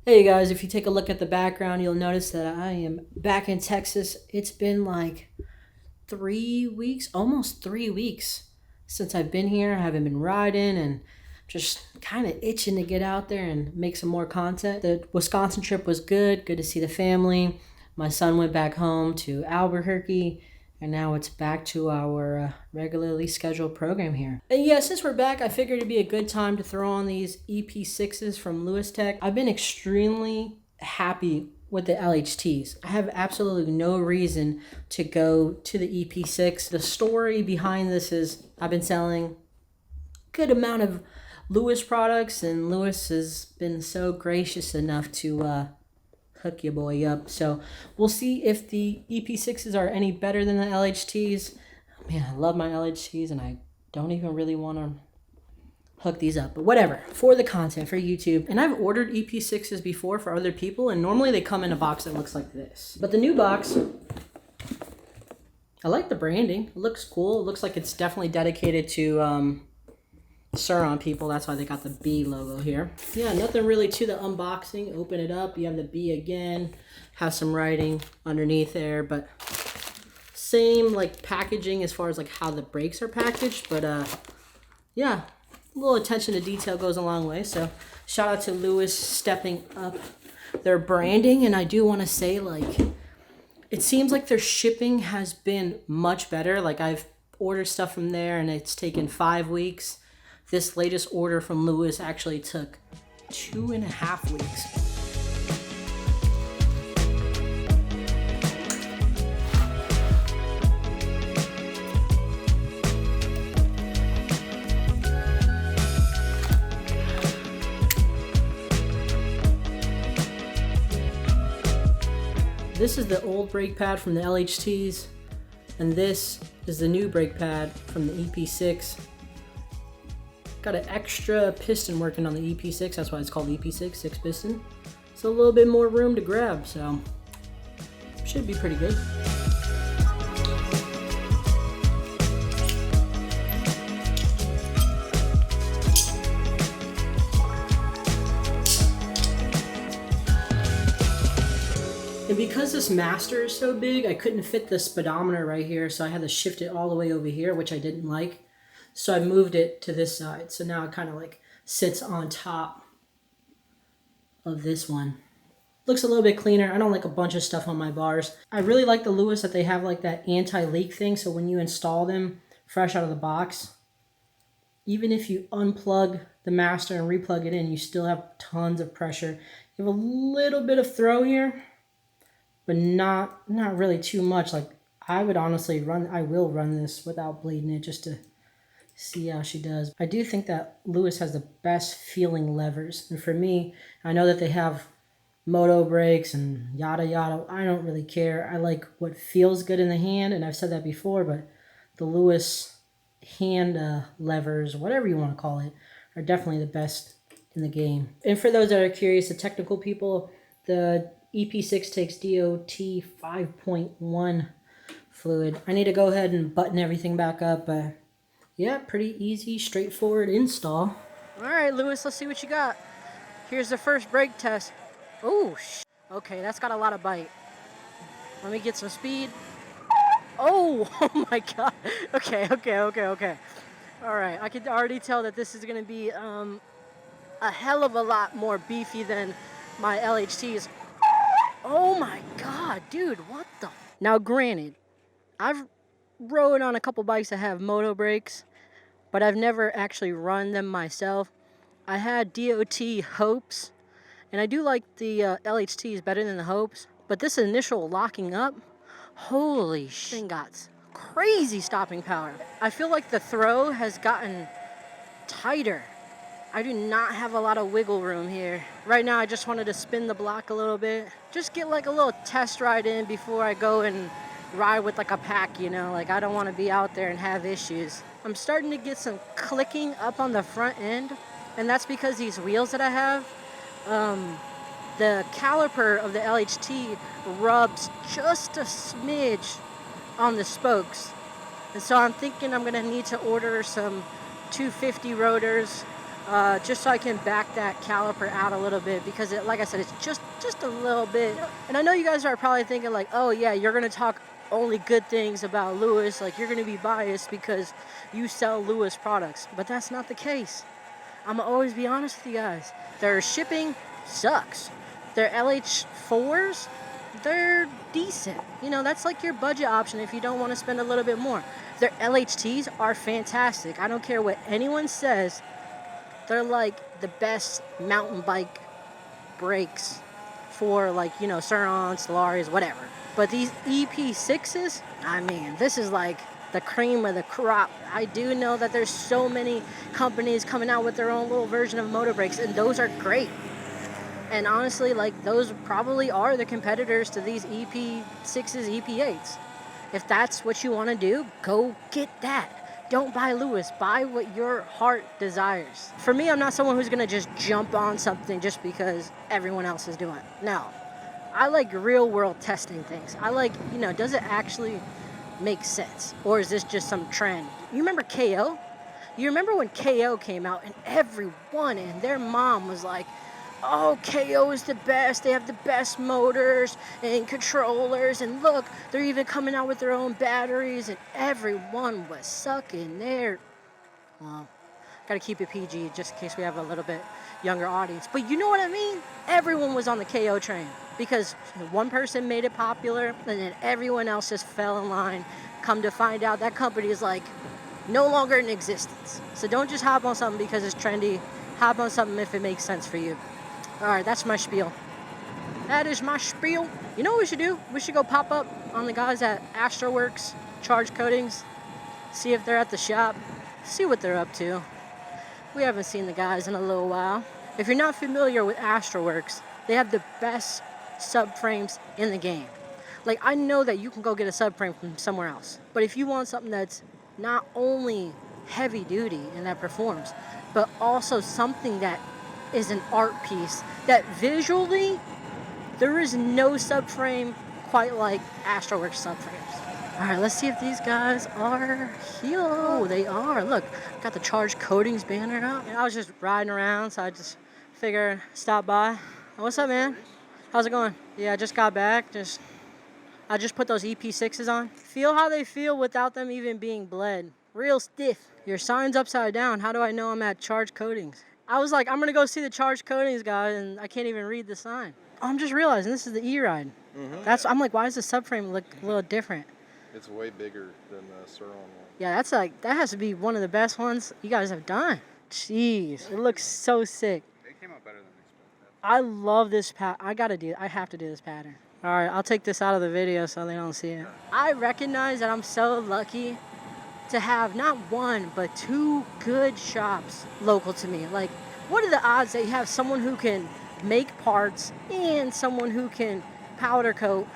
Hey guys, if you take a look at the background, you'll notice that I am back in Texas. It's been like 3 weeks, almost 3 weeks since I've been here. I haven't been riding and just kind of itching to get out there and make some more content. The Wisconsin trip was good to see the family. My son went back home to Albuquerque, and now it's back to our regularly scheduled program here. And yeah, since we're back, I figured it'd be a good time to throw on these EP6s from Lewis Tech. I've been extremely happy with the LHTs. I have absolutely no reason to go to the EP6. The story behind this is I've been selling a good amount of Lewis products, and Lewis has been so gracious enough to hook your boy up. So we'll see if the EP6s are any better than the LHTs. Man, I love my LHTs and I don't even really want to hook these up, but whatever, for the content, for YouTube. And I've ordered EP6s before for other people, and normally they come in a box that looks like this. But the new box, I like the branding. It looks cool. It looks like it's definitely dedicated to Surron people. That's why they got the B logo here. Yeah, nothing really to the unboxing. Open it up. You have the B again. Have some writing underneath there, but same like packaging as far as like how the brakes are packaged. But yeah, a little attention to detail goes a long way. So shout out to Lewis stepping up their branding. And I do want to say, like, it seems like their shipping has been much better. Like, I've ordered stuff from there and it's taken 5 weeks. This latest order from Lewis actually took 2.5 weeks. This is the old brake pad from the LHTs, and this is the new brake pad from the EP6. Got an extra piston working on the EP6, that's why it's called EP6, 6 piston. So a little bit more room to grab, so should be pretty good. And because this master is so big, I couldn't fit the speedometer right here, so I had to shift it all the way over here, which I didn't like. So I moved it to this side. So now it kind of like sits on top of this one. Looks a little bit cleaner. I don't like a bunch of stuff on my bars. I really like the Lewis that they have like that anti-leak thing. So when you install them fresh out of the box, even if you unplug the master and replug it in, you still have tons of pressure. You have a little bit of throw here, but not really too much. Like, I would honestly I will run this without bleeding it just to see how she does. I do think that Lewis has the best feeling levers. And for me, I know that they have moto brakes and yada yada. I don't really care. I like what feels good in the hand, and I've said that before, but the Lewis hand levers, whatever you want to call it, are definitely the best in the game. And for those that are curious, the technical people, the EP6 takes DOT 5.1 fluid. I need to go ahead and button everything back up, but yeah, pretty easy, straightforward install. All right, Lewis, let's see what you got. Here's the first brake test. Oh, okay, that's got a lot of bite. Let me get some speed. Oh, oh my God. Okay. All right, I can already tell that this is gonna be a hell of a lot more beefy than my LHTs. Oh my God, dude, what the? Now, granted, I've rode on a couple bikes that have moto brakes, but I've never actually run them myself. I had DOT Hopes, and I do like the LHTs better than the Hopes, but this initial locking up, holy shit, got crazy stopping power. I feel like the throw has gotten tighter. I do not have a lot of wiggle room here. Right now, I just wanted to spin the block a little bit. Just get like a little test ride in before I go and ride with like a pack, you know? Like, I don't want to be out there and have issues. I'm starting to get some clicking up on the front end, and that's because these wheels that I have, the caliper of the LHT rubs just a smidge on the spokes. And so I'm thinking I'm gonna need to order some 250 rotors just so I can back that caliper out a little bit, because it, like I said, it's just a little bit. And I know you guys are probably thinking like, oh yeah, you're gonna talk only good things about Lewis, like you're gonna be biased because you sell Lewis products, but that's not the case. I'm gonna always be honest with you guys. Their shipping sucks. Their LH4s, they're decent. You know, that's like your budget option if you don't want to spend a little bit more. Their LHTs are fantastic. I don't care what anyone says. They're like the best mountain bike brakes for, like, you know, Surron, Talarias, whatever. But these EP6s, I mean, this is like the cream of the crop. I do know that there's so many companies coming out with their own little version of motor brakes, and those are great. And honestly, like, those probably are the competitors to these EP6s, EP8s. If that's what you want to do, go get that. Don't buy Lewis. Buy what your heart desires. For me, I'm not someone who's going to just jump on something just because everyone else is doing it. No. I like real world testing things. I like, you know, does it actually make sense? Or is this just some trend? You remember KO? You remember when KO came out and everyone and their mom was like, oh, KO is the best. They have the best motors and controllers. And look, they're even coming out with their own batteries. And everyone was sucking their... Well, gotta keep it PG just in case we have a little bit younger audience. But you know what I mean? Everyone was on the KO train because one person made it popular and then everyone else just fell in line. Come to find out, that company is like no longer in existence. So don't just hop on something because it's trendy. Hop on something if it makes sense for you. All right, that's my spiel. That is my spiel. You know what we should do? We should go pop up on the guys at Astroworks, Charge Coatings, see if they're at the shop, see what they're up to. We haven't seen the guys in a little while. If you're not familiar with Astroworks, they have the best subframes in the game. Like, I know that you can go get a subframe from somewhere else, but if you want something that's not only heavy duty and that performs, but also something that is an art piece, that visually, there is no subframe quite like Astroworks subframes. All right, let's see if these guys are here. Oh, they are. Look, got the Charge Coatings banner up. I was just riding around, so I just figured stop by. Oh, what's up, man? How's it going? Yeah, I just got back. I just put those EP6s on. Feel how they feel without them even being bled. Real stiff. Your sign's upside down. How do I know I'm at Charge Coatings? I was like, I'm going to go see the Charge Coatings guy, and I can't even read the sign. I'm just realizing this is the Eride. Mm-hmm. I'm like, why does the subframe look a little different? It's way bigger than the Surron one. Yeah, that's like, that has to be one of the best ones you guys have done. Jeez, it looks so sick. They came out better than expected. I love this I have to do this pattern. All right, I'll take this out of the video so they don't see it. I recognize that I'm so lucky to have not one, but two good shops local to me. Like, what are the odds that you have someone who can make parts and someone who can powder coat,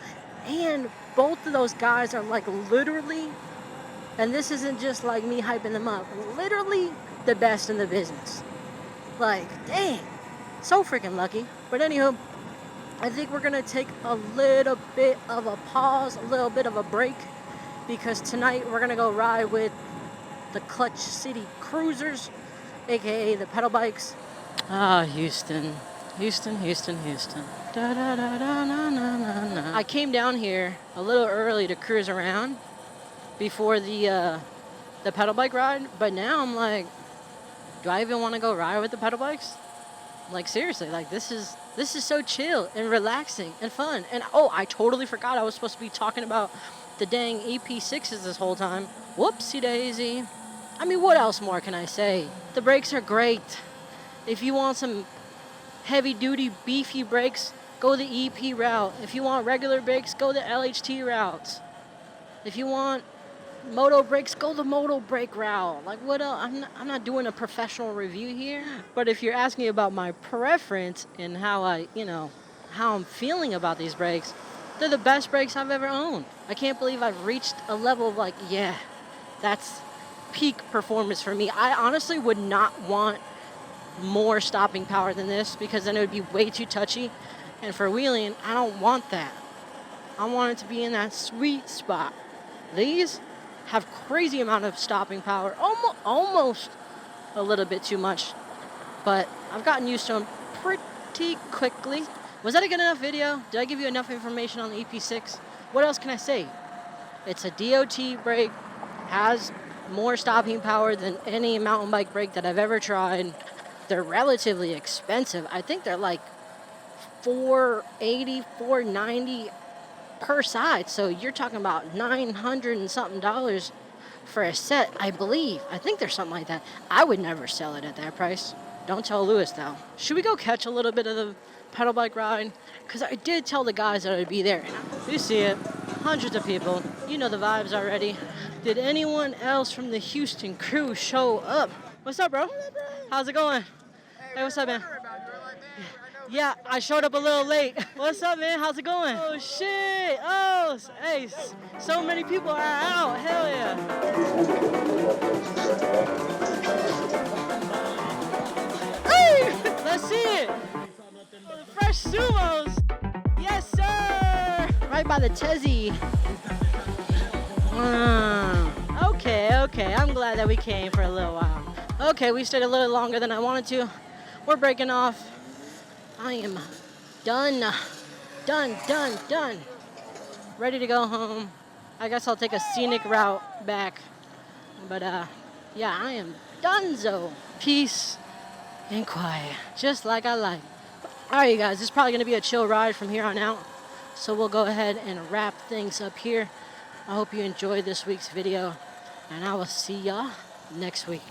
and both of those guys are like literally, and this isn't just like me hyping them up, literally the best in the business. Like, dang, so freaking lucky. But anywho, I think we're gonna take a little bit of a pause, a little bit of a break, because tonight we're gonna go ride with the Clutch City Cruisers, aka the pedal bikes. Ah, Houston. Da, da, da, da, na, na, na, na. I came down here a little early to cruise around before the pedal bike ride, but now I'm like, do I even want to go ride with the pedal bikes? Like, seriously, like, this is so chill and relaxing and fun. And oh, I totally forgot I was supposed to be talking about the dang EP6s this whole time. Whoopsie daisy. I mean, what else more can I say? The brakes are great. If you want some heavy duty beefy brakes, go the EP route. If you want regular brakes, go the LHT routes. If you want moto brakes, go the moto brake route. Like, what else? I'm not doing a professional review here, but if you're asking about my preference and how how I'm feeling about these brakes, they're the best brakes I've ever owned. I can't believe I've reached a level of like, yeah, that's peak performance for me. I honestly would not want more stopping power than this, because then it would be way too touchy, and for wheeling, I don't want that. I want it to be in that sweet spot. These have crazy amount of stopping power, almost a little bit too much. but I've gotten used to them pretty quickly. Was that a good enough video? Did I give you enough information on the EP6? What else can I say? It's a DOT brake, has more stopping power than any mountain bike brake that I've ever tried. They're relatively expensive. I think they're like $480, $490 per side. So you're talking about $900 and something for a set, I believe. I think there's something like that. I would never sell it at that price. Don't tell Lewis though. Should we go catch a little bit of the pedal bike ride? Because I did tell the guys that I'd be there. You see it, hundreds of people. You know the vibes already. Did anyone else from the Houston crew show up? What's up, bro? How's it going? Hey, what's up, man? Yeah, I showed up a little late. What's up, man? How's it going? Oh, shit. Oh, hey, so many people are out. Hell yeah. Hey, let's see it. Oh, the fresh sumos. Yes, sir. Right by the Tezzy. Okay. I'm glad that we came for a little while. Okay, we stayed a little longer than I wanted to. We're breaking off. I am done. Ready to go home. I guess I'll take a scenic route back. But yeah, I am donezo. Peace and quiet, just like I like. All right, you guys, this is probably gonna be a chill ride from here on out. So we'll go ahead and wrap things up here. I hope you enjoyed this week's video, and I will see y'all next week.